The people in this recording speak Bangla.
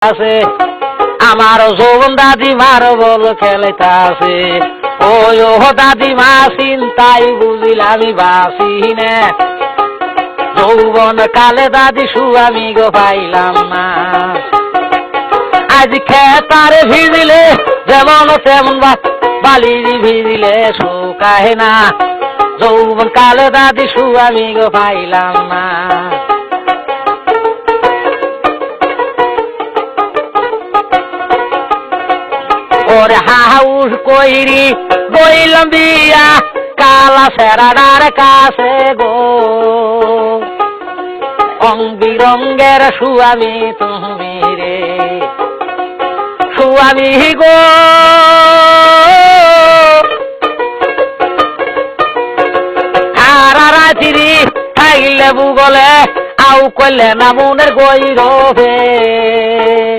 আছে আমার যৌবন দাদিমার বল খেলাইতাছে ওই ও দাদিমা চিন্তাই বুঝিলামি বাসি নে যৌবন কালে দাদি সুয়ামি গো পাইলাম না আজ খেতারে ভিজিলে যেমন তেমন বালির ভিজিলে শুকায় না যৌবন কালে দাদি সুয়ামি গো পাইলাম না ওরে হাউস কইরি বইলাম বিয়া কালা সেরাডার কাছে গো রং বিরঙ্গের সুয়ামি তুমি রে সুয়ামি গো হারা রাত্রি খাইলে বুগলে আউ কইলে না মনের গৈরবে